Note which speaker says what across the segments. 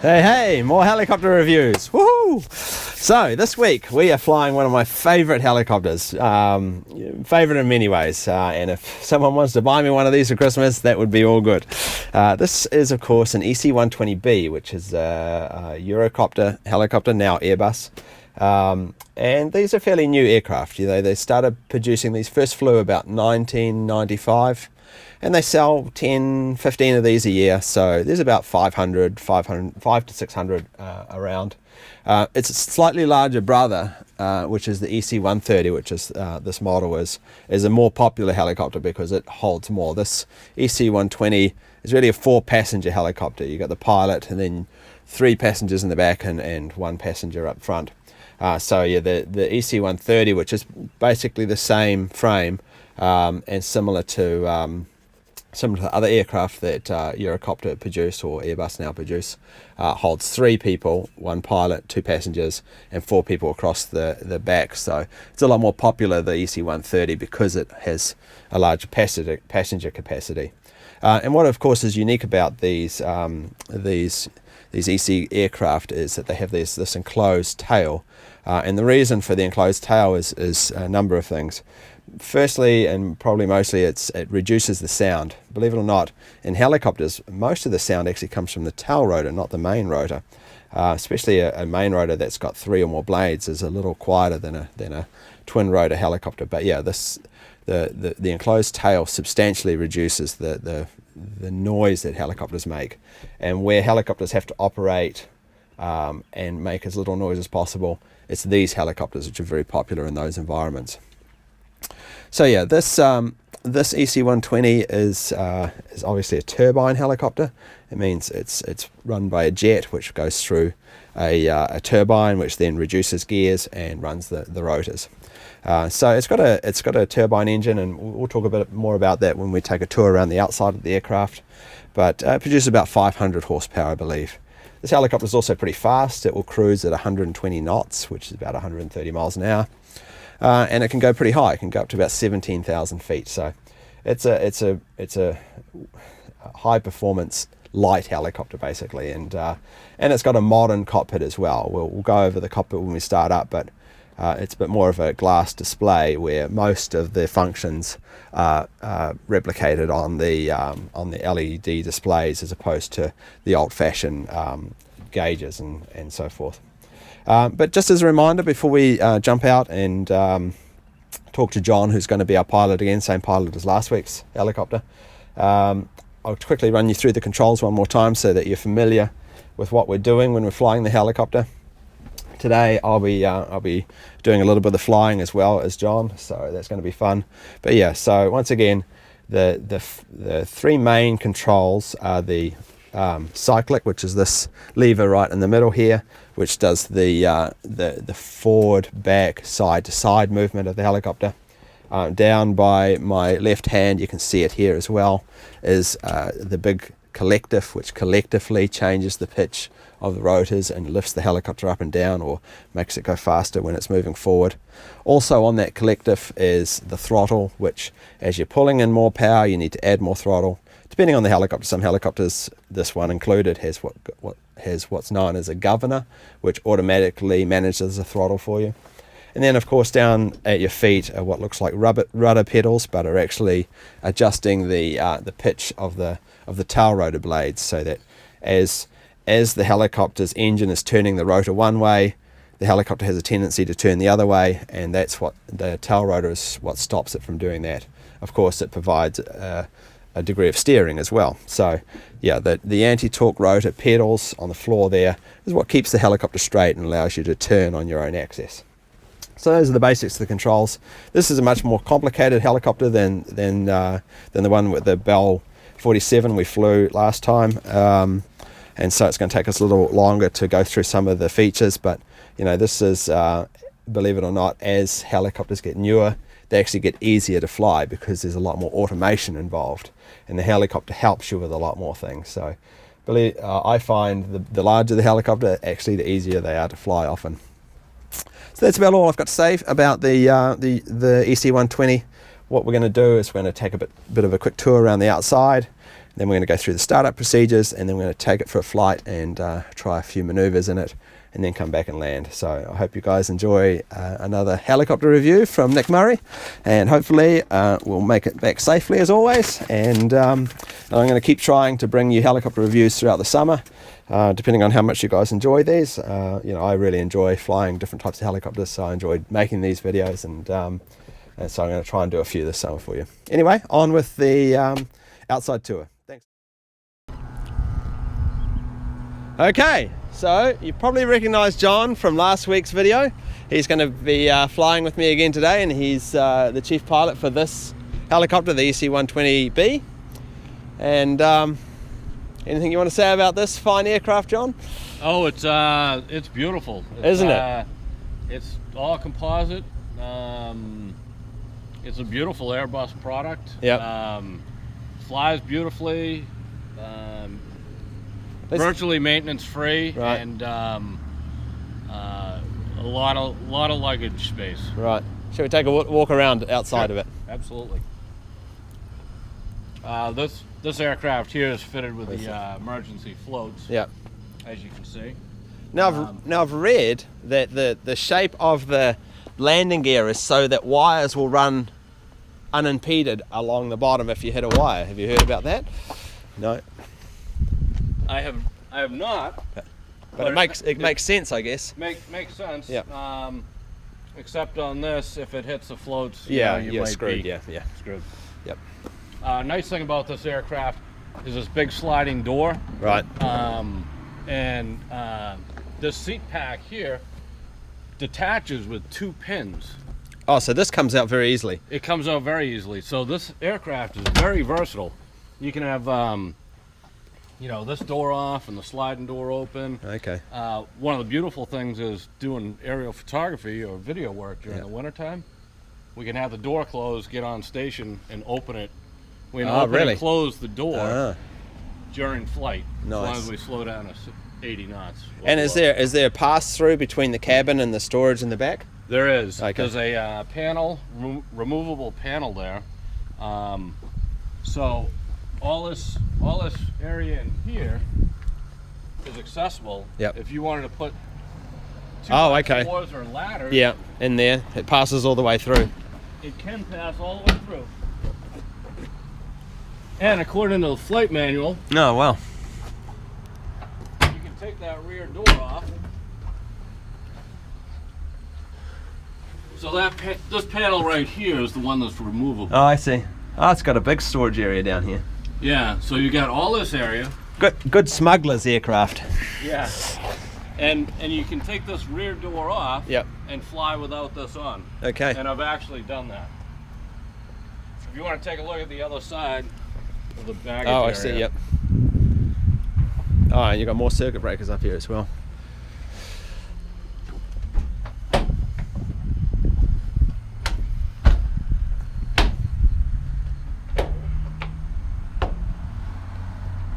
Speaker 1: Hey, more helicopter reviews. Woohoo! So this week we are flying one of my favorite helicopters, favorite in many ways, and if someone wants to buy me one of these for Christmas, that would be all good. This is of course an EC120B, which is a Eurocopter helicopter, now Airbus. And these are fairly new aircraft. They started producing these, first flew about 1995, and they sell 10, 15 of these a year, so there's about 5 to 600 around. It's a slightly larger brother, which is the EC130, which is this model is a more popular helicopter because it holds more. This EC120 is really a 4-passenger helicopter. You got the pilot and then 3 passengers in the back and 1 passenger up front. So yeah, the EC130, which is basically the same frame and similar to other aircraft that Eurocopter produce or Airbus now produce, holds 3 people, 1 pilot, 2 passengers, and 4 people across the back. So it's a lot more popular, the EC130, because it has a larger passenger capacity. And what of course is unique about these EC aircraft is that they have this enclosed tail, and the reason for the enclosed tail is a number of things. Firstly, and probably mostly, it reduces the sound. Believe it or not, in helicopters, most of the sound actually comes from the tail rotor, not the main rotor. Especially a main rotor that's got 3 or more blades is a little quieter than a twin rotor helicopter. But yeah, the enclosed tail substantially reduces the noise that helicopters make. And where helicopters have to operate and make as little noise as possible, it's these helicopters which are very popular in those environments. So yeah, this EC120 is obviously a turbine helicopter. It means it's run by a jet which goes through a turbine, which then reduces gears and runs the rotors. So it's got a turbine engine, and we'll talk a bit more about that when we take a tour around the outside of the aircraft. But it produces about 500 horsepower, I believe. This helicopter is also pretty fast. It will cruise at 120 knots, which is about 130 miles an hour. And it can go pretty high. It can go up to about 17,000 feet. So it's a high performance light helicopter basically, and it's got a modern cockpit as well. We'll go over the cockpit when we start up, but it's a bit more of a glass display where most of the functions are replicated on the LED displays as opposed to the old-fashioned gauges and so forth. But just as a reminder, before we jump out and talk to John, who's going to be our pilot again, same pilot as last week's helicopter, I'll quickly run you through the controls one more time so that you're familiar with what we're doing when we're flying the helicopter. Today I'll be doing a little bit of flying as well as John, so that's going to be fun. But yeah, so once again, the 3 main controls are the cyclic, which is this lever right in the middle here, which does the forward, back, side to side movement of the helicopter. Down by my left hand, you can see it here as well, is the big collective, which collectively changes the pitch of the rotors and lifts the helicopter up and down, or makes it go faster when it's moving forward. Also on that collective is the throttle, which as you're pulling in more power, you need to add more throttle. Depending on the helicopter, some helicopters, this one included, has what's known as a governor, which automatically manages the throttle for you. And then of course down at your feet are what looks like rudder pedals, but are actually adjusting the pitch of the tail rotor blades, so that as the helicopter's engine is turning the rotor one way, the helicopter has a tendency to turn the other way, and that's what the tail rotor is, what stops it from doing that. Of course, it provides a degree of steering as well. So yeah, the anti-torque rotor pedals on the floor there is what keeps the helicopter straight and allows you to turn on your own axis. So those are the basics of the controls. This is a much more complicated helicopter than the one with the Bell 47 we flew last time, and so it's going to take us a little longer to go through some of the features. But you know, this is believe it or not, as helicopters get newer, they actually get easier to fly because there's a lot more automation involved, and the helicopter helps you with a lot more things. So I find the larger the helicopter, actually the easier they are to fly often. So that's about all I've got to say about the EC120. What we're going to do is we're going to take a bit of a quick tour around the outside, Then we're going to go through the startup procedures, and then we're going to take it for a flight and try a few maneuvers in it, and then come back and land. So I hope you guys enjoy another helicopter review from Nick Murray, and hopefully we'll make it back safely as always. And I'm going to keep trying to bring you helicopter reviews throughout the summer, depending on how much you guys enjoy these. You know, I really enjoy flying different types of helicopters, so I enjoyed making these videos, and so I'm going to try and do a few this summer for you. Anyway, on with the outside tour. Thanks. Okay, so you probably recognize John from last week's video. He's going to be flying with me again today, and he's the chief pilot for this helicopter, the EC120B. And anything you want to say about this fine aircraft, John?
Speaker 2: Oh, it's beautiful,
Speaker 1: isn't it?
Speaker 2: It's all composite. It's a beautiful Airbus product.
Speaker 1: Yep.
Speaker 2: Flies beautifully. Virtually maintenance free,
Speaker 1: right.
Speaker 2: And a lot of luggage space.
Speaker 1: Right. Shall we take a walk around outside of it?
Speaker 2: Absolutely. This aircraft here is fitted with the emergency floats.
Speaker 1: Yeah.
Speaker 2: As you can see.
Speaker 1: Now I've read that the shape of the landing gear is so that wires will run unimpeded along the bottom if you hit a wire. Have you heard about that? No.
Speaker 2: I have not.
Speaker 1: But it makes sense, I guess.
Speaker 2: Makes sense.
Speaker 1: Yeah.
Speaker 2: Except on this, if it hits the floats,
Speaker 1: yeah,
Speaker 2: you
Speaker 1: you're
Speaker 2: might
Speaker 1: screwed.
Speaker 2: be
Speaker 1: Yeah.
Speaker 2: screwed.
Speaker 1: Yep.
Speaker 2: Nice thing about this aircraft is this big sliding door.
Speaker 1: Right.
Speaker 2: And this seat pack here detaches with 2 pins.
Speaker 1: Oh, so this comes out very easily.
Speaker 2: It comes out very easily. So this aircraft is very versatile. You can have, you know, this door off and the sliding door open.
Speaker 1: Okay.
Speaker 2: One of the beautiful things is doing aerial photography or video work during the wintertime. We can have the door closed, get on station, and open it. We can open and close the door during flight, as long as we slow down to 80 knots.
Speaker 1: And is there a pass through between the cabin and the storage in the back?
Speaker 2: There is.
Speaker 1: Okay.
Speaker 2: There's a panel, removable panel there. So all this area in here is accessible.
Speaker 1: Yep.
Speaker 2: If you wanted to put two floors or ladders.
Speaker 1: Yeah, in there. It passes all the way through.
Speaker 2: It can pass all the way through. And according to the flight manual,
Speaker 1: Oh, wow.
Speaker 2: you can take that rear door off. So this panel right here is the one that's removable.
Speaker 1: Oh, I see. Oh, it's got a big storage area down here.
Speaker 2: Yeah, so you got all this area.
Speaker 1: Good smuggler's aircraft.
Speaker 2: Yeah. And you can take this rear door off.
Speaker 1: Yep.
Speaker 2: And fly without this on.
Speaker 1: Okay.
Speaker 2: And I've actually done that. If you want to take a look at the other side of the baggage area.
Speaker 1: I see, yep. Oh, and you've got more circuit breakers up here as well.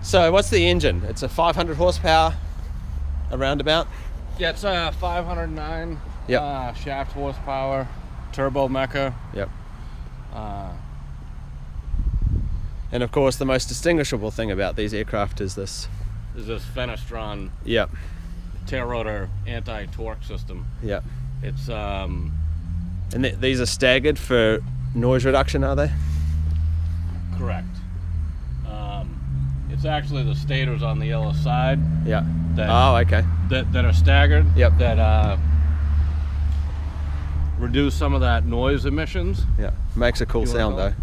Speaker 1: So what's the engine? It's a 500 horsepower, around about?
Speaker 2: Yeah, it's a 509 shaft horsepower, turbo mecha.
Speaker 1: Yep. And of course the most distinguishable thing about these aircraft is this
Speaker 2: Fenestron tail rotor anti-torque system.
Speaker 1: Yep.
Speaker 2: It's
Speaker 1: and these are staggered for noise reduction, are they?
Speaker 2: Correct. It's actually the stators on the other side.
Speaker 1: Yeah.
Speaker 2: That are staggered.
Speaker 1: Yep.
Speaker 2: That reduce some of that noise emissions.
Speaker 1: Yeah. Makes a cool sound though.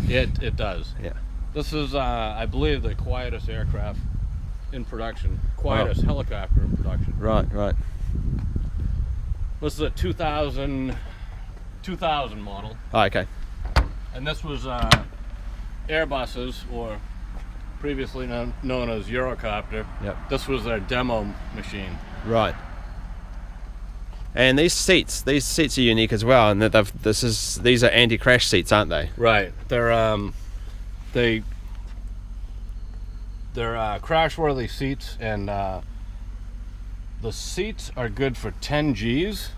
Speaker 2: It does.
Speaker 1: Yeah.
Speaker 2: This is, I believe, the quietest aircraft in production. Quietest helicopter in production.
Speaker 1: Right, right.
Speaker 2: This is a 2000 model.
Speaker 1: Oh, okay.
Speaker 2: And this was Airbus's, or previously known as Eurocopter.
Speaker 1: Yep.
Speaker 2: This was their demo machine.
Speaker 1: Right. And these seats are unique as well, and these are anti-crash seats, aren't they?
Speaker 2: Right. They're crash-worthy seats, and the seats are good for 10 Gs.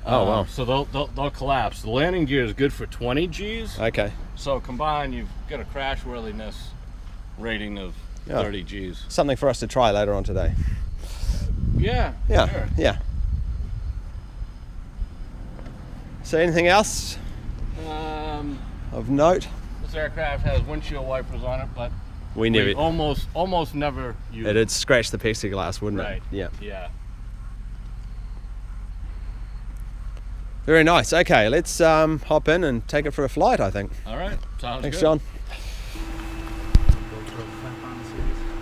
Speaker 1: Oh wow!
Speaker 2: So they'll collapse. The landing gear is good for 20 Gs.
Speaker 1: Okay.
Speaker 2: So combined, you've got a crash-worthiness rating of
Speaker 1: Yeah.
Speaker 2: 30 Gs.
Speaker 1: Something for us to try later on today.
Speaker 2: Yeah.
Speaker 1: Yeah,
Speaker 2: Sure.
Speaker 1: yeah. So anything else of note?
Speaker 2: This aircraft has windshield wipers on it, but
Speaker 1: We never.
Speaker 2: almost never use
Speaker 1: It'd scratch the plexiglass, wouldn't
Speaker 2: Right.
Speaker 1: it? Yeah.
Speaker 2: Yeah.
Speaker 1: Very nice. Okay, let's hop in and take it for a flight, I think.
Speaker 2: All right. Sounds
Speaker 1: Thanks,
Speaker 2: good.
Speaker 1: John.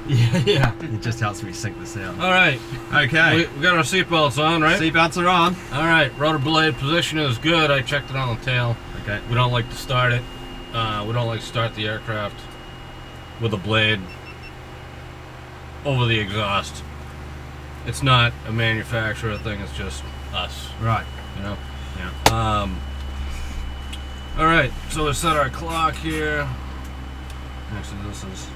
Speaker 1: Yeah. It just helps me sync the sound.
Speaker 2: All right.
Speaker 1: Okay.
Speaker 2: We got our seatbelts on, right?
Speaker 1: Seatbelts are on.
Speaker 2: All right. Rotor blade position is good. I checked it on the tail.
Speaker 1: Okay.
Speaker 2: We don't like to start it. We don't like to start the aircraft with a blade over the exhaust. It's not a manufacturer thing. It's just us.
Speaker 1: Right.
Speaker 2: You know.
Speaker 1: Yeah.
Speaker 2: All right. So we set our clock here. Actually, this is.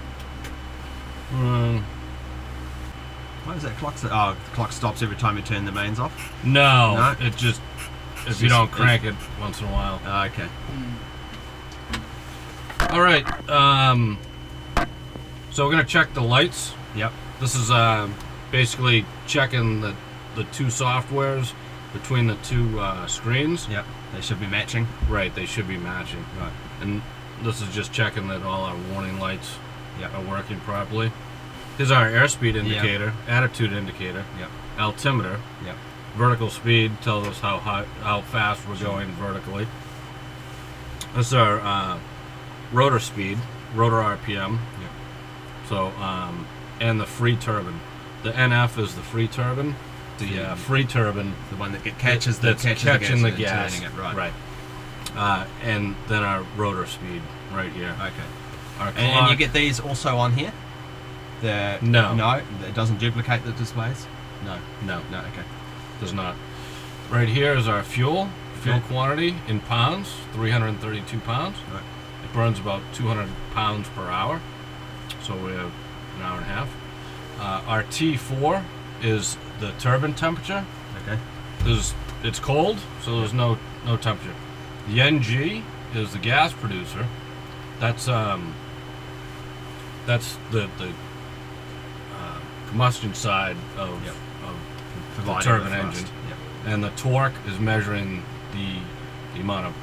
Speaker 1: Why does that clock? Oh, the clock stops every time you turn the mains off.
Speaker 2: No,
Speaker 1: No?
Speaker 2: it just if
Speaker 1: It's
Speaker 2: you
Speaker 1: just-
Speaker 2: don't crank it once in a while.
Speaker 1: Oh, okay.
Speaker 2: All right. So we're gonna check the lights.
Speaker 1: Yep.
Speaker 2: This is basically checking the two softwares between the two screens.
Speaker 1: Yep. They should be matching.
Speaker 2: Right, they should be matching.
Speaker 1: Right.
Speaker 2: And this is just checking that all our warning lights
Speaker 1: Yep.
Speaker 2: are working properly. Here's our airspeed indicator, attitude indicator,
Speaker 1: Yep.
Speaker 2: altimeter.
Speaker 1: Yep.
Speaker 2: Vertical speed tells us how fast we're going vertically. This is our rotor speed, rotor RPM.
Speaker 1: Yep.
Speaker 2: So, and the free turbine. The NF is the free turbine. The free turbine,
Speaker 1: The one that catches
Speaker 2: that's catching the gas.
Speaker 1: Turning it, right.
Speaker 2: Right. And then our rotor speed right here.
Speaker 1: Okay.
Speaker 2: Our
Speaker 1: And you
Speaker 2: clock-
Speaker 1: get these also on here?
Speaker 2: No.
Speaker 1: No, it doesn't duplicate the displays?
Speaker 2: no,
Speaker 1: No, okay.
Speaker 2: does not. Right here is our fuel
Speaker 1: Okay.
Speaker 2: quantity in pounds, 332 pounds.
Speaker 1: Right.
Speaker 2: It burns about 200 pounds per hour, so we have an hour and a half. Our T4 is the turbine temperature.
Speaker 1: Okay.
Speaker 2: It's cold, so there's no temperature. The NG is the gas producer. That's the combustion side of
Speaker 1: Yep.
Speaker 2: the
Speaker 1: Providing
Speaker 2: turbine
Speaker 1: the thrust.
Speaker 2: engine,
Speaker 1: Yep.
Speaker 2: and the torque is measuring the amount of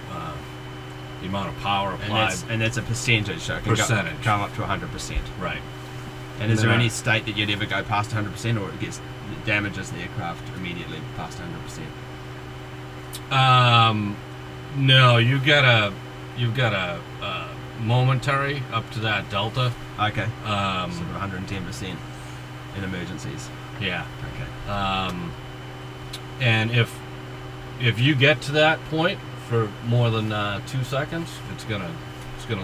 Speaker 2: power applied.
Speaker 1: And that's a percentage, so it can
Speaker 2: Percentage.
Speaker 1: come up to 100%.
Speaker 2: right.
Speaker 1: And is
Speaker 2: then
Speaker 1: there any
Speaker 2: our-
Speaker 1: state that you'd ever go past 100%, or it damages the aircraft immediately past 100%?
Speaker 2: No, you've got a momentary up to that delta.
Speaker 1: Okay. Sort of 110% in emergencies.
Speaker 2: Yeah.
Speaker 1: Okay.
Speaker 2: And if you get to that point for more than 2 seconds, it's gonna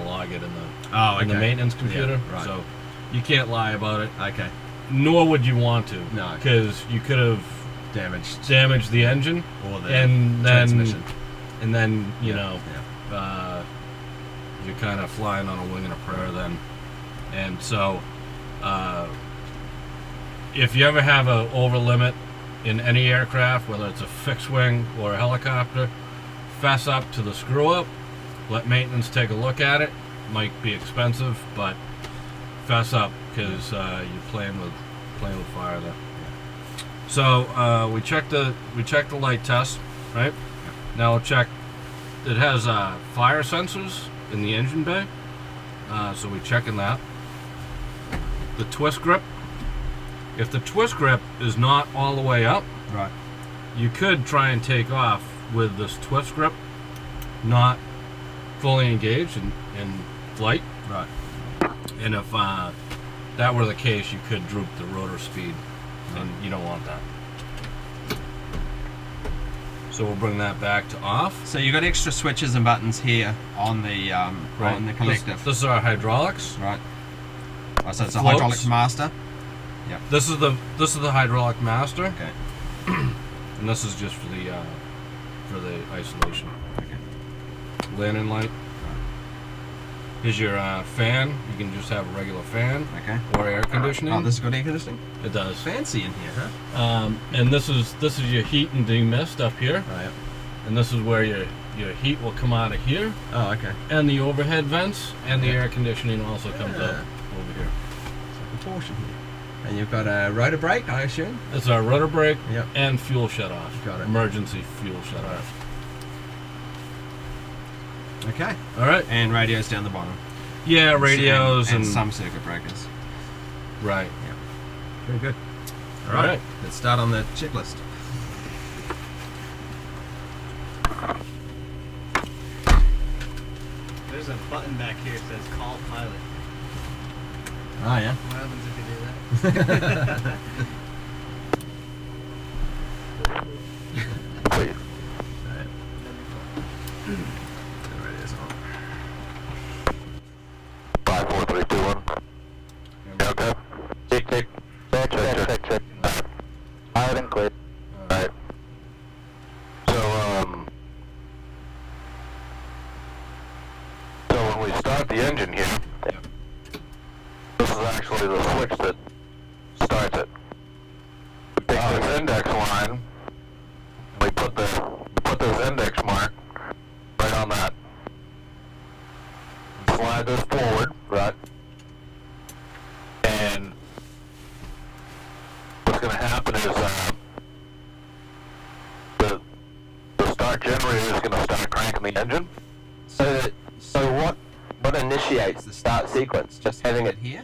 Speaker 2: log it in the maintenance computer.
Speaker 1: Yeah, right.
Speaker 2: So you can't lie about it.
Speaker 1: Okay.
Speaker 2: Nor would you want to.
Speaker 1: No.
Speaker 2: Because you could have
Speaker 1: Damaged.
Speaker 2: damaged the engine,
Speaker 1: Or the
Speaker 2: and
Speaker 1: transmission.
Speaker 2: then you
Speaker 1: Yeah,
Speaker 2: know you're kind of flying on a wing and a prayer then. And so if you ever have a over limit in any aircraft, whether it's a fixed wing or a helicopter, fess up to the screw up, let maintenance take a look at it. Might be expensive, but fess up, because you're playing with fire there. So we checked the light test, right? Now we'll check. It has fire sensors in the engine bay, so we're checking that. The twist grip. If the twist grip is not all the way up,
Speaker 1: Right.
Speaker 2: you could try and take off with this twist grip not fully engaged in flight.
Speaker 1: Right.
Speaker 2: And if that were the case, you could droop the rotor speed, and you don't want that. So we'll bring that back to off.
Speaker 1: So you've got extra switches and buttons here on the on the collective.
Speaker 2: This is our hydraulics.
Speaker 1: Right. Oh, so it's a
Speaker 2: Floats.
Speaker 1: hydraulic master.
Speaker 2: This is the hydraulic master,
Speaker 1: Okay.
Speaker 2: and this is just for the isolation.
Speaker 1: Okay.
Speaker 2: Landing light. Here's your fan. You can just have a regular fan
Speaker 1: Okay.
Speaker 2: or air conditioning.
Speaker 1: Oh, this has got air conditioning.
Speaker 2: It does.
Speaker 1: Fancy in here, huh?
Speaker 2: And this is your heat and demist up here,
Speaker 1: Right.
Speaker 2: and this is where your heat will come out of here,
Speaker 1: Oh, okay.
Speaker 2: and the overhead vents, and the
Speaker 1: Yeah.
Speaker 2: air conditioning also comes
Speaker 1: Yeah.
Speaker 2: out over here. portion.
Speaker 1: And you've got a rotor brake, I assume?
Speaker 2: It's our rudder brake
Speaker 1: Yep.
Speaker 2: and fuel shut-off.
Speaker 1: Got it.
Speaker 2: Emergency fuel shut-off.
Speaker 1: Okay.
Speaker 2: All right.
Speaker 1: And radios down the bottom.
Speaker 2: Yeah, radios
Speaker 1: and some circuit breakers.
Speaker 2: Right.
Speaker 1: Yeah. Very good.
Speaker 2: All right.
Speaker 1: Let's start on the checklist.
Speaker 3: There's a button back here that says call pilot.
Speaker 1: Oh, yeah?
Speaker 3: What happens if you do that?
Speaker 1: Right.
Speaker 4: Five, four, three, two, one. Okay. Check. Loud and clear. Alright. So when we start the engine here, this is actually the switch that starts it. Take this index line, we put this index mark right on that. Slide this forward, right? And what's going to happen is the start generator is going to start cranking the engine.
Speaker 5: So what initiates the start sequence? Just having it here?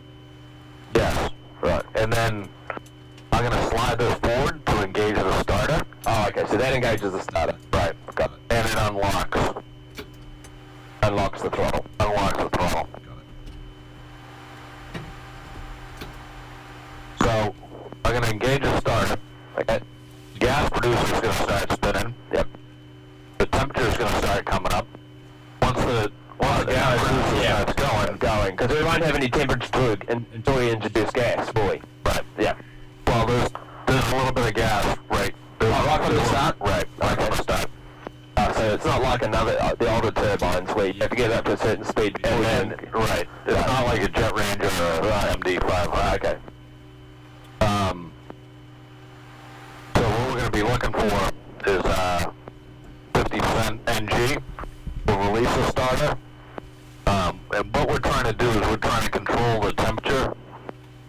Speaker 4: Yes, right. And then I'm going to slide this forward to engage the starter.
Speaker 5: Oh, okay. So that engages the starter.
Speaker 4: Right, got it. And it unlocks.
Speaker 5: Unlocks the throttle.
Speaker 4: Unlocks the throttle. So I'm going to engage the starter.
Speaker 5: Okay.
Speaker 4: The gas producer is going to start spinning.
Speaker 5: Yep.
Speaker 4: The temperature is going to start coming up. Once the gas producer starts
Speaker 5: Going. Because we won't have any temperature until we introduce gas, will we?
Speaker 4: right.
Speaker 5: Yeah.
Speaker 4: Well, there's a little bit of gas right.
Speaker 5: Right from the start?
Speaker 4: Right. Right from the start.
Speaker 5: So it's not like the older turbines where you have to get up to a certain speed before
Speaker 4: And then, right. It's not like a Jet Ranger or an MD-5.
Speaker 5: Okay.
Speaker 4: So what we're going to be looking for is 50% NG. We'll release the starter. And what we're trying to do is we're trying to control the temperature,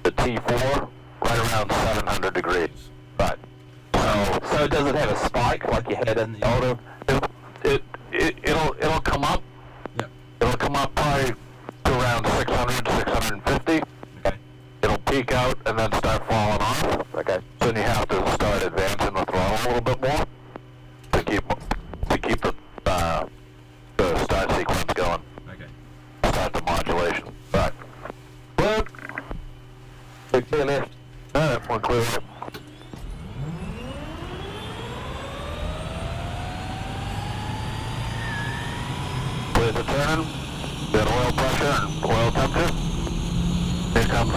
Speaker 4: the T4, right around 700 degrees.
Speaker 5: Right. So does it have a spike like you had in the older?
Speaker 4: It'll come up.
Speaker 1: Yep.
Speaker 4: It'll come up probably to around 600, 650.
Speaker 1: Okay.
Speaker 4: It'll peak out and then start falling off.
Speaker 5: Okay.
Speaker 4: So then you have to start advancing the throttle a little bit more to keep the start sequence going.
Speaker 1: Okay.
Speaker 4: Start the modulation. Right. Good.
Speaker 5: Big clear left.
Speaker 4: Alright, we're clear. Wheels are turning. Got oil pressure and oil temperature. Here comes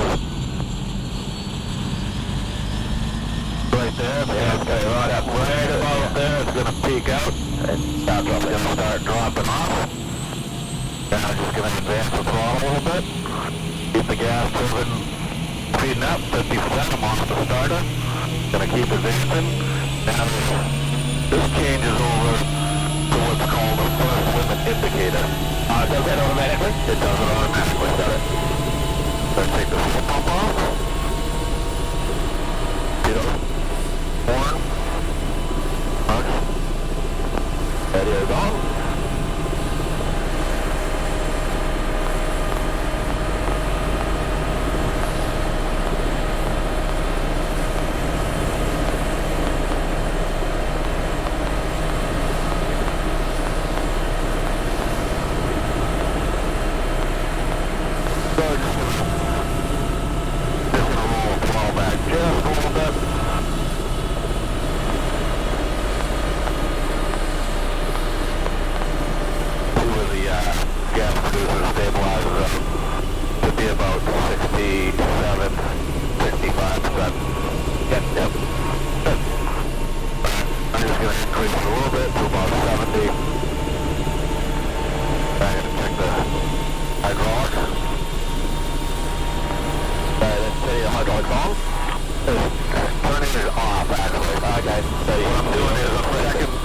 Speaker 4: right there.
Speaker 5: Yeah, okay, right up.
Speaker 4: Right about there. It's going to peak out.
Speaker 5: And start
Speaker 4: It's
Speaker 5: dropping.
Speaker 4: going to start dropping off. And I'm just going to advance the throttle a little bit. Keep the gas turbine speeding up. 50%. I'm off the starter. Going to keep advancing. Now this changes over to what's called a first limit indicator.
Speaker 5: Does that automatically?
Speaker 4: It does it automatically.
Speaker 5: Got it.
Speaker 4: Let's take the fuel pump off. Get up. Horn. March. Radio's on. So just gonna roll the throttle back just a little bit. See where the gas producer stabilizes up. Should be about 67, 65%. Yep. Good. I'm just gonna increase it a little bit to about 70. I'm gonna check the hydraulics. Let's say the hydraulics on. Turning it off, actually. Okay. So what I'm doing is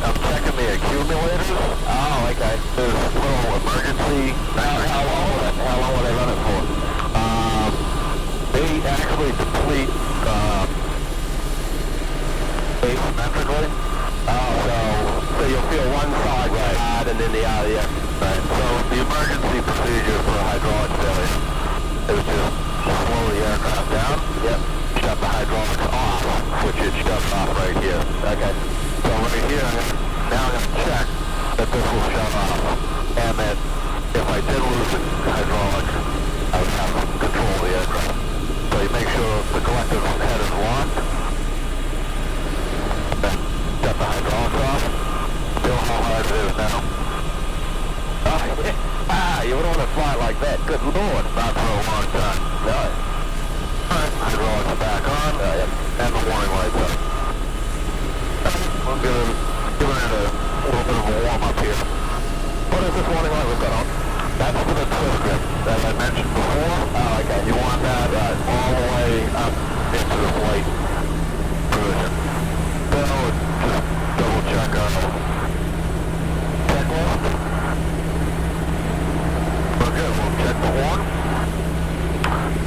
Speaker 4: I'm checking the accumulators.
Speaker 5: Oh, okay.
Speaker 4: There's a little emergency.
Speaker 5: How long will they run it for?
Speaker 4: They actually complete asymmetrically.
Speaker 5: So you'll feel one side hard and then the other, yeah.
Speaker 4: Right. So the emergency procedure for a hydraulic failure is just slow the aircraft down.
Speaker 5: Yep.
Speaker 4: Shut the hydraulics off, which it shuts off right here.
Speaker 5: Okay.
Speaker 4: So right here, now I'm going to check that this will shut off, and that if I did lose the hydraulics, I would have control of the aircraft. So you make sure the collective head is locked, then shut the hydraulics off. Feel how hard it is now.
Speaker 5: Oh, yeah. You wouldn't want to fly like that. Good Lord.
Speaker 4: Not for a long time.
Speaker 5: No.
Speaker 4: Alright, hydraulics are back on,
Speaker 5: Yep.
Speaker 4: and the warning lights up. I'm giving it a little bit of a warm-up here. What is this warning light we've got on? That's for the twist grip, as I mentioned before.
Speaker 5: Oh, okay.
Speaker 4: You want that all the way up into the flight position. Then I would just double check on takeoff. Okay, we'll check the horn.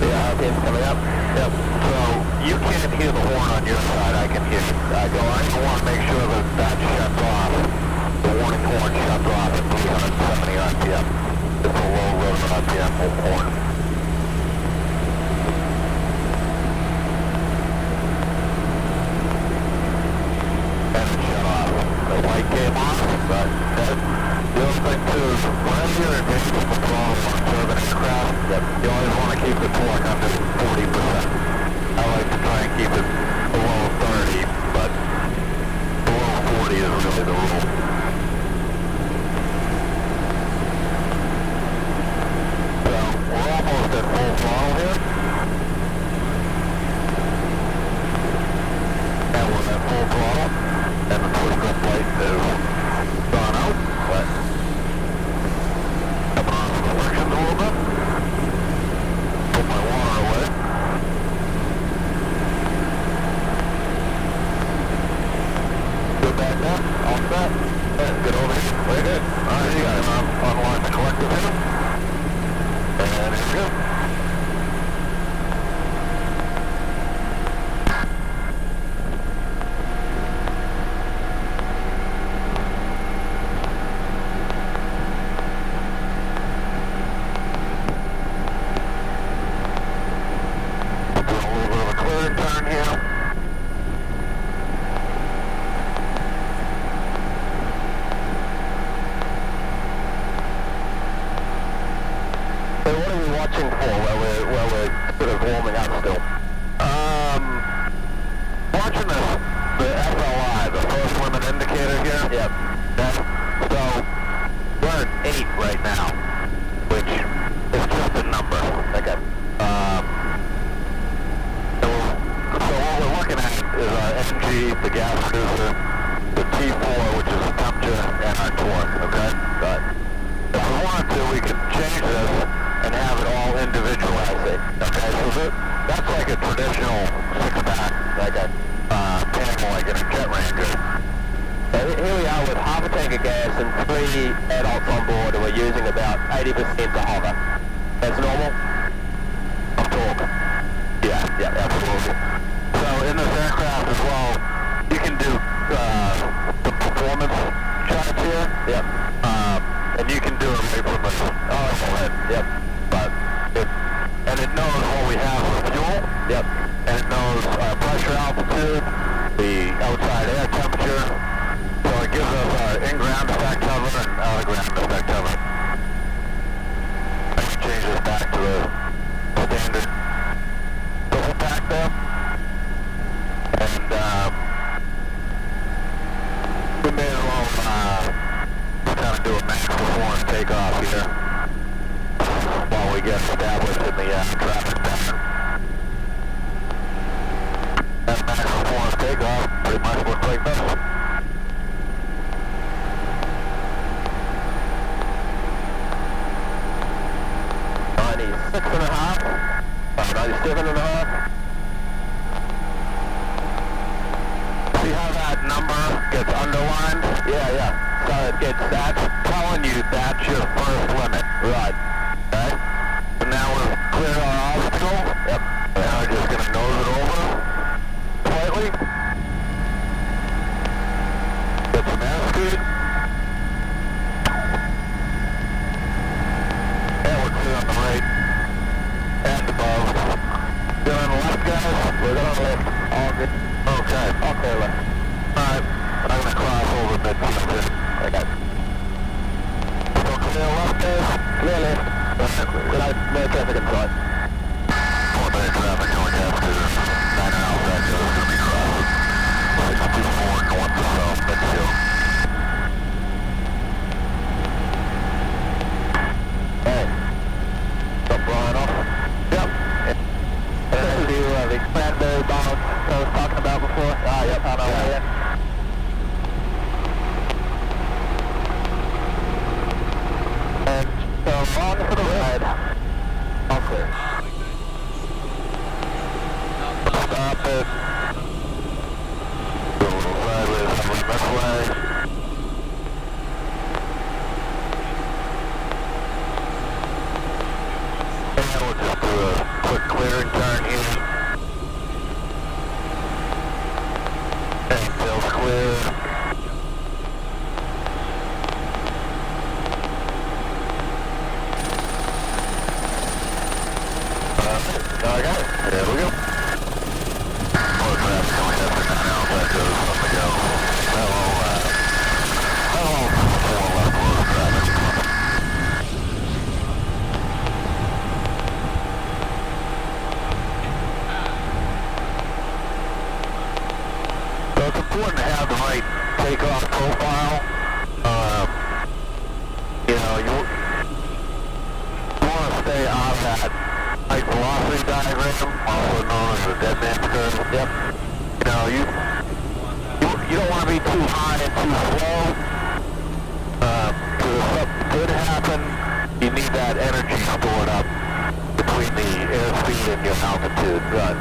Speaker 5: Yeah, RPM's coming up.
Speaker 4: Yep. So you can't hear the horn on your side. I can hear it. So I want to make sure that that shuts off. The warning horn shuts off at 370 RPM. It's a low rate of RPM horn. And it shut off. The light came on, but the other thing too is whenever you're engaged with the throttle on a turbine aircraft, you always want to keep the torque under 40%. I like to try and keep it below 30, but below 40 is really the rule. So we're almost at full throttle here. And we're at full throttle. And the twist grip light is gone out. But coming on to the sections a little bit. Put my water away. Good back now. All set. And get over here. Very good. Alright, you guys unlock the collective here. And here we go. Watching for while we're sort of warming up still. Watching the SLI, the first limit indicator here.
Speaker 5: Yep.
Speaker 4: Okay. So we're at 8 right now, which is just a number.
Speaker 5: Okay.
Speaker 4: So what we're looking at is our NG, the gas producer, the T4, which is the temperature, and our torque. Okay.
Speaker 5: Right.
Speaker 4: If we wanted to, we could change this and have it all individualized. Okay, so that's like a traditional six-pack,
Speaker 5: Okay.
Speaker 4: tank like in a jet Ranger.
Speaker 5: So here we are with half a tank of gas and 3 adults on board, and we're using about 80% to hover. That's normal?
Speaker 4: Of torque. Yeah, absolutely. So in this aircraft as well, you can do the performance charts here.
Speaker 5: Yep.
Speaker 4: And you can do it right from the head.
Speaker 5: Yep.
Speaker 4: But it knows what we have for fuel.
Speaker 5: Yep.
Speaker 4: And it knows pressure, altitude, the outside air temperature. So it gives us our in-ground effect cover and out-of-ground effect cover. I can change this back to the standard double pack there. And we may as well kind of do a max performance takeoff here while we get established in the traffic pattern. That max performance takeoff pretty much looks like this. 97.5. See how that number gets underlined? Yeah. So that's telling you that's your first limit. Right. Okay? So now we've cleared our obstacle. Yep. Now we're just going to nose it over. 230. Get some airspeed. And we're clear on the right. And above. Good on the left, guys? We're good on the left. All good. Okay. All clear left. Alright. I'm going to cross over mid-point. Okay. Still clear left, guys? Clear left. Good night. No traffic inside. 4 minute traffic going down to 9 Alpha. That's going to be crossing 624 north to south, mid-hill. Hey. Stop flying off. Yep. This is the expanded bound I was talking about before. Yep. On our way in. And so on to the right. All clear. Stop it. Go a little sideways, coming this way. And we'll just do a quick clearing turn here. And tail's clear. Okay, there we go. More traffic coming up for 9 Alpha. That goes on the go. Hello, 4 left close traffic. So it's important to have the right takeoff profile. You know, you want to stay on that height velocity diagram, also known as the dead man's curve. Yep. You know, you don't want to be too high and too slow. Because if something could happen, you need that energy stored up between the airspeed and your altitude. Right.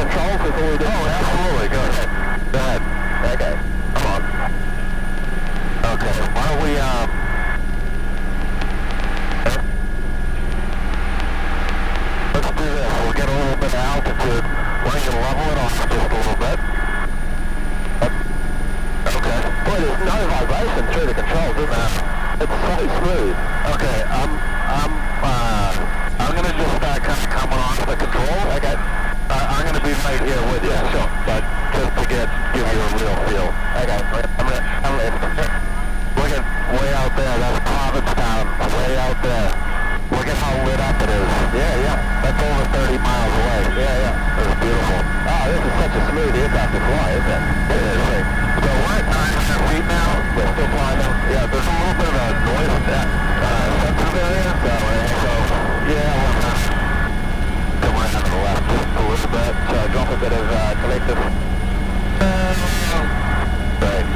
Speaker 5: controls before we do?
Speaker 4: Oh, absolutely. Go ahead. Go ahead.
Speaker 5: Okay.
Speaker 4: Come on. Okay. Why don't we, let's do this. We'll get a little bit of altitude. Why don't you level it off just a little bit? Okay.
Speaker 5: Boy, there's no vibration through the controls, is there? It's so smooth.
Speaker 4: Okay, I'm gonna just start kind of coming off the control.
Speaker 5: Okay.
Speaker 4: I'm gonna be right here with you.
Speaker 5: Yeah, sure.
Speaker 4: But just to give you a real feel.
Speaker 5: Okay. I'm left.
Speaker 4: Look at way out there. That's Provincetown. Way out there. Look at how lit up it is.
Speaker 5: Yeah, yeah.
Speaker 4: That's over 30 miles away.
Speaker 5: Yeah, yeah.
Speaker 4: That's beautiful.
Speaker 5: Oh, this is such a smooth aircraft to fly, isn't it?
Speaker 4: It is. So we're at 900 feet now.
Speaker 5: We're still climbing.
Speaker 4: Yeah, there's a little bit of a noise sensitive area. So yeah, we're gonna come right out to the left just a little bit.
Speaker 5: So drop a bit of collective.
Speaker 4: Right.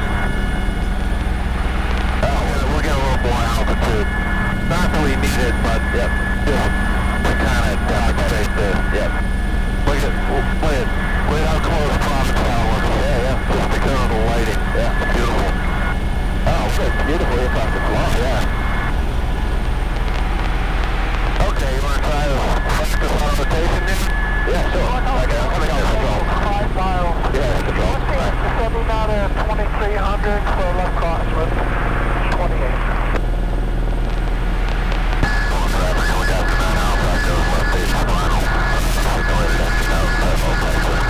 Speaker 4: Oh, we'll get a little more altitude. Not that we need it, but
Speaker 5: Yep.
Speaker 4: just to kind of demonstrate this.
Speaker 5: Yep.
Speaker 4: Look at how close Provincetown looks.
Speaker 5: Yeah, yeah.
Speaker 4: Just because of the lighting.
Speaker 5: Yeah.
Speaker 4: It's beautiful.
Speaker 5: Oh, it's beautiful aircraft to fly.
Speaker 4: Yeah. Okay, you want to try this autorotation then?
Speaker 5: Yeah, sure. Okay, I'm coming on control.
Speaker 6: 5 miles.
Speaker 5: Yeah, control. Right.
Speaker 6: Descending out at 2300 for left crosswind 28.
Speaker 4: We got the 9 Alpha goes left base final. Go ahead and exit out that multi-circle.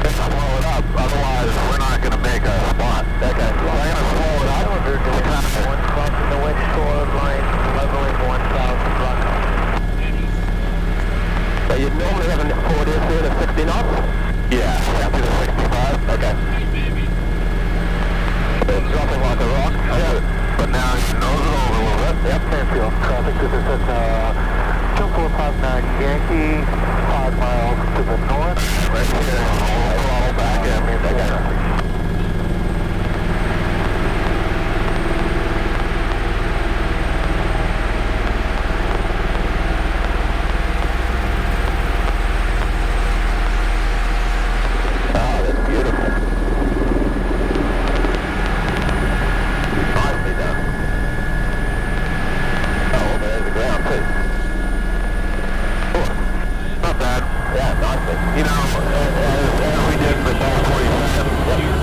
Speaker 4: Let's slow it up, otherwise we're not going to make our spot.
Speaker 5: Okay.
Speaker 4: So I'm going to slow it up.
Speaker 6: One crossing the wind shore line, leveling 1000 block.
Speaker 5: So you'd normally have a forward airspeed of 60 knots?
Speaker 4: Yeah, 50 to 65.
Speaker 5: Okay. So it's dropping like a rock?
Speaker 4: Yeah. But now you nose it over a little bit.
Speaker 5: Yep.
Speaker 6: Fairfield traffic, this is at 2459 Yankee, 5 miles to the north.
Speaker 4: Right here, throttle back in.
Speaker 5: Okay. Oh, that's beautiful. Nicely done. Oh, well, there's the ground too. Cool.
Speaker 4: Not bad.
Speaker 5: Yeah, nicely.
Speaker 4: You know, as we did the 47,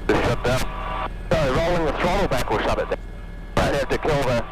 Speaker 4: It'll shut down.
Speaker 5: So rolling the throttle back will shut it down. Don't have to kill the